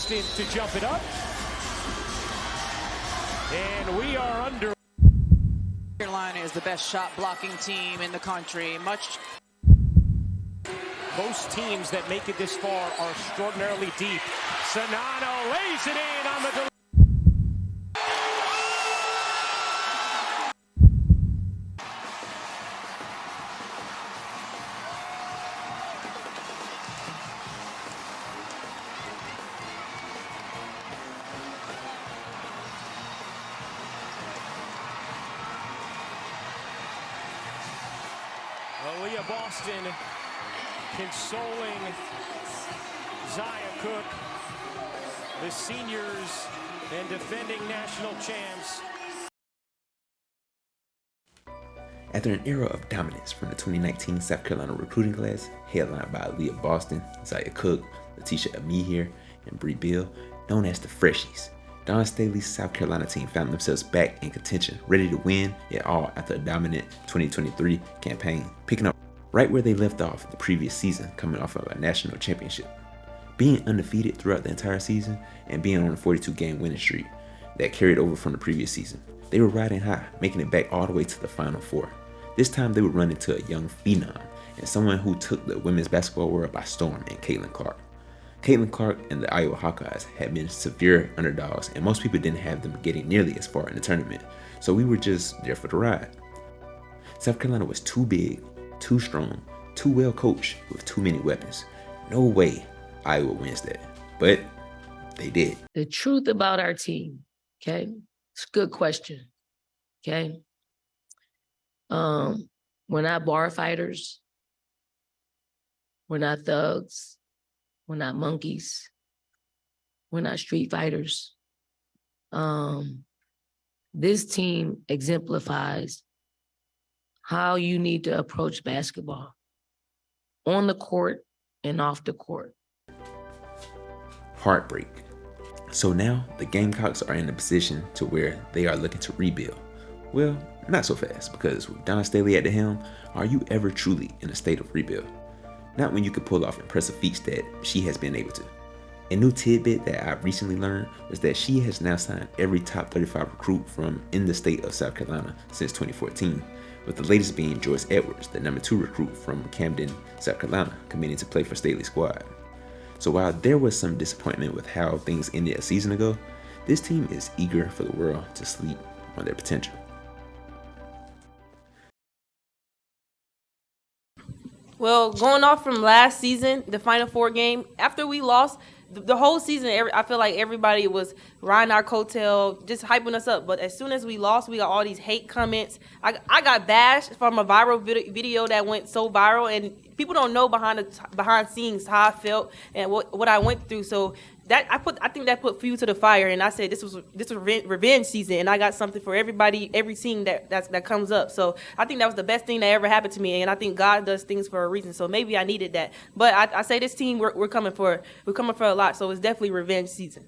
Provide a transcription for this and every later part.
Boston to jump it up. And we are under. South Carolina is the best shot blocking team in the country. Most teams that make it this far are extraordinarily deep. Sonano lays it in on the delivery. Aaliyah Boston consoling Zaya Cook, the seniors and defending national champs. After an era of dominance from the 2019 South Carolina recruiting class, headlined by Aaliyah Boston, Zaya Cook, Letitia Amihir, and Bree Bill, known as the Freshies, Dawn Staley's South Carolina team found themselves back in contention, ready to win it all after a dominant 2023 campaign, picking up right where they left off the previous season, coming off of a national championship. Being undefeated throughout the entire season and being on a 42-game winning streak that carried over from the previous season, they were riding high, making it back all the way to the Final Four. This time they would run into a young phenom and someone who took the women's basketball world by storm in Caitlin Clark. Caitlin Clark and the Iowa Hawkeyes had been severe underdogs, and most people didn't have them getting nearly as far in the tournament, so we were just there for the ride. South Carolina was too big, too strong, too well coached, with too many weapons. No way Iowa wins that, but they did. The truth about our team, okay? It's a good question, okay? We're not bar fighters. We're not thugs. We're not monkeys. We're not street fighters. This team exemplifies how you need to approach basketball on the court and off the court. Heartbreak. So now the Gamecocks are in a position to where they are looking to rebuild. Well, not so fast, because with Dawn Staley at the helm, are you ever truly in a state of rebuild? Not when you can pull off impressive feats that she has been able to. A new tidbit that I recently learned was that she has now signed every top 35 recruit from in the state of South Carolina since 2014, with the latest being Joyce Edwards, the number 2 recruit from Camden, South Carolina, committing to play for Staley's squad. So while there was some disappointment with how things ended a season ago, this team is eager for the world to sleep on their potential. Well, going off from last season, the Final Four game, after we lost, the whole season, I feel like everybody was riding our coattail, just hyping us up. But as soon as we lost, we got all these hate comments. I got bashed from a viral video that went so viral, and people don't know behind scenes how I felt and what I went through. So that I think that put fuel to the fire, and I said this was revenge season, and I got something for everybody, every scene that comes up. So I think that was the best thing that ever happened to me, and I think God does things for a reason. So maybe I needed that. But I say this team, we're coming for a lot. So it's definitely revenge season.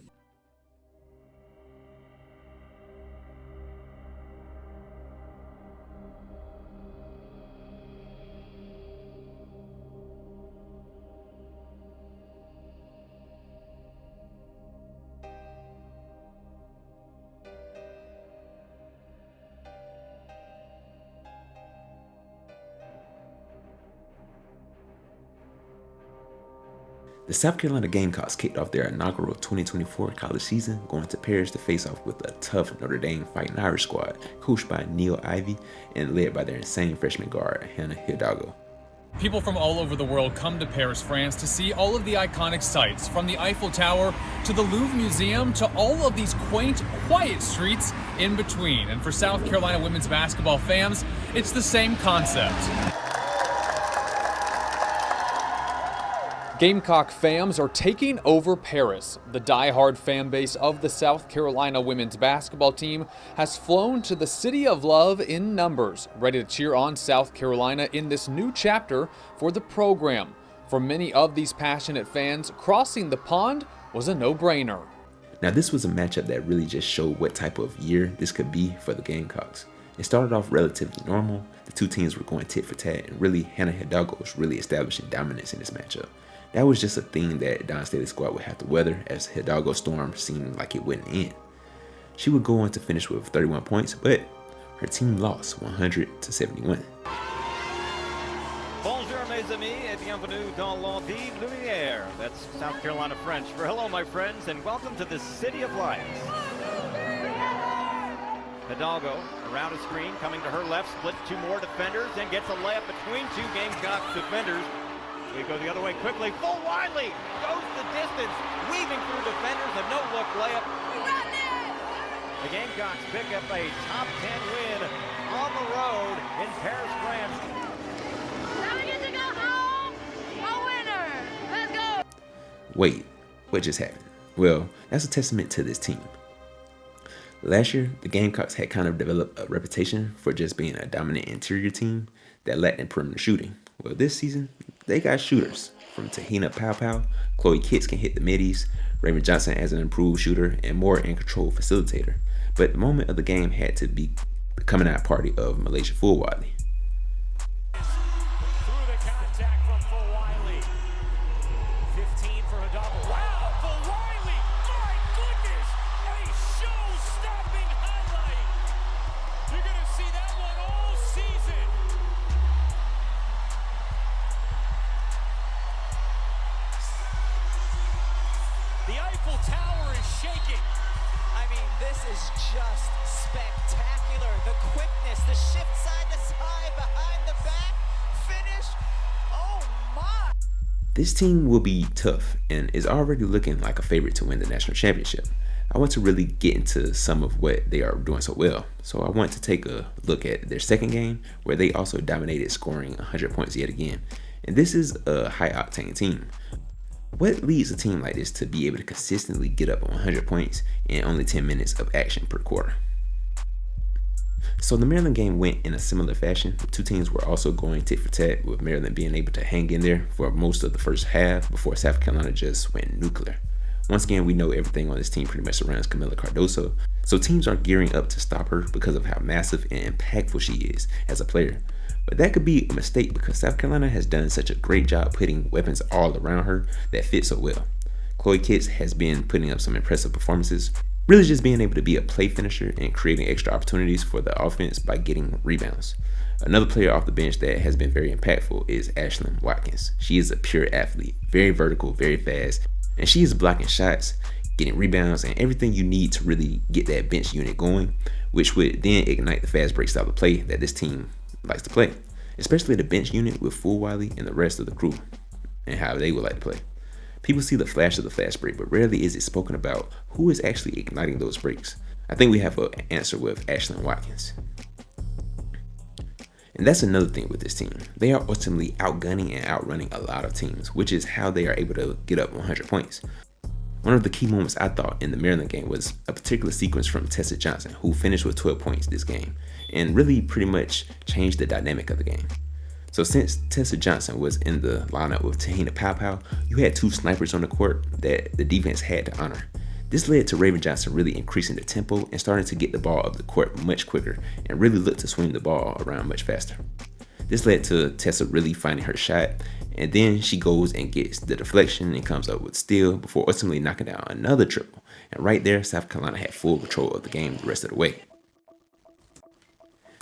The South Carolina Gamecocks kicked off their inaugural 2024 college season, going to Paris to face off with a tough Notre Dame Fighting Irish squad, coached by Neil Ivey and led by their insane freshman guard, Hannah Hidalgo. People from all over the world come to Paris, France to see all of the iconic sights, from the Eiffel Tower to the Louvre Museum to all of these quaint, quiet streets in between. And for South Carolina women's basketball fans, it's the same concept. Gamecock fans are taking over Paris. The die-hard fan base of the South Carolina women's basketball team has flown to the City of Love in numbers, ready to cheer on South Carolina in this new chapter for the program. For many of these passionate fans, crossing the pond was a no-brainer. Now this was a matchup that really just showed what type of year this could be for the Gamecocks. It started off relatively normal. The two teams were going tit for tat, and really Hannah Hidalgo was really establishing dominance in this matchup. That was just a thing that Dawn Staley's squad would have to weather, as Hidalgo's storm seemed like it wouldn't end. She would go on to finish with 31 points, but her team lost 100-71. Bonjour mes amis et bienvenue dans l'envie lumière. That's South Carolina French for hello my friends and welcome to the City of Lions. Hidalgo around a screen, coming to her left, splits two more defenders and gets a layup between two Gamecock defenders. We go the other way quickly. Full Wiley goes the distance, weaving through defenders, a no-look layup. The Gamecocks pick up a top 10 win on the road in Paris, France. Now we get to go home a winner. Let's go. Wait, what just happened? Well, that's a testament to this team. Last year, the Gamecocks had kind of developed a reputation for just being a dominant interior team that lacked in perimeter shooting. Well, this season, they got shooters. From Tahina Pow, Chloe Kitts can hit the middies, Raven Johnson as an improved shooter, and more in control facilitator. But the moment of the game had to be the coming out party of Malaysia Full Wiley. Through the contact from Full Wiley. 15 for Hidalgo. Wow, Full Wiley! My goodness! A show-stopping highlight! You're gonna see that one all season. The Eiffel Tower is shaking. I mean, this is just spectacular. The quickness, the shift side to side, behind the back, finish. Oh my! This team will be tough and is already looking like a favorite to win the national championship. I want to really get into some of what they are doing so well. So I want to take a look at their second game, where they also dominated, scoring 100 points yet again. And this is a high-octane team. What leads a team like this to be able to consistently get up on 100 points in only 10 minutes of action per quarter? So the Maryland game went in a similar fashion. The two teams were also going tit for tat, with Maryland being able to hang in there for most of the first half before South Carolina just went nuclear. Once again, we know everything on this team pretty much surrounds Camila Cardoso, so teams are gearing up to stop her because of how massive and impactful she is as a player. But that could be a mistake because South Carolina has done such a great job putting weapons all around her that fit so well. Chloe Kitts has been putting up some impressive performances, really just being able to be a play finisher and creating extra opportunities for the offense by getting rebounds. Another player off the bench that has been very impactful is Ashlyn Watkins. She is a pure athlete, very vertical, very fast, and she is blocking shots, getting rebounds, and everything you need to really get that bench unit going, which would then ignite the fast break style of play that this team likes to play, especially the bench unit with Full Wiley and the rest of the crew, and how they would like to play. People see the flash of the fast break, but rarely is it spoken about who is actually igniting those breaks. I think we have an answer with Ashlyn Watkins. And that's another thing with this team. They are ultimately outgunning and outrunning a lot of teams, which is how they are able to get up 100 points. One of the key moments I thought in the Maryland game was a particular sequence from Tessa Johnson, who finished with 12 points this game, and really pretty much changed the dynamic of the game. So since Tessa Johnson was in the lineup with Tahina Pow, you had two snipers on the court that the defense had to honor. This led to Raven Johnson really increasing the tempo and starting to get the ball up the court much quicker and really look to swing the ball around much faster. This led to Tessa really finding her shot, and then she goes and gets the deflection and comes up with steal before ultimately knocking down another triple. And right there, South Carolina had full control of the game the rest of the way.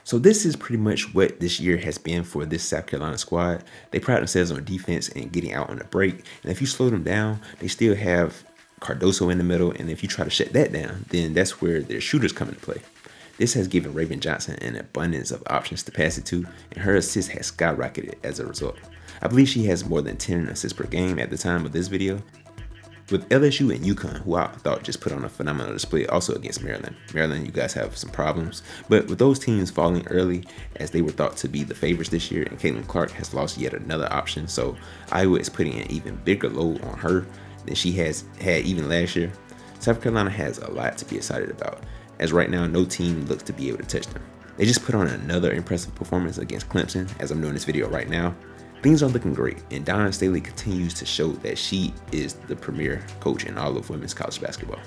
So this is pretty much what this year has been for this South Carolina squad. They pride themselves on defense and getting out on the break. And if you slow them down, they still have Cardoso in the middle. And if you try to shut that down, then that's where their shooters come into play. This has given Raven Johnson an abundance of options to pass it to, and her assist has skyrocketed as a result. I believe she has more than 10 assists per game at the time of this video. With LSU and UConn, who I thought just put on a phenomenal display also against Maryland. Maryland, you guys have some problems. But with those teams falling early, as they were thought to be the favorites this year, and Caitlin Clark has lost yet another option, so Iowa is putting an even bigger load on her than she has had even last year. South Carolina has a lot to be excited about, as right now no team looks to be able to touch them. They just put on another impressive performance against Clemson as I'm doing this video right now. Things are looking great, and Dawn Staley continues to show that she is the premier coach in all of women's college basketball.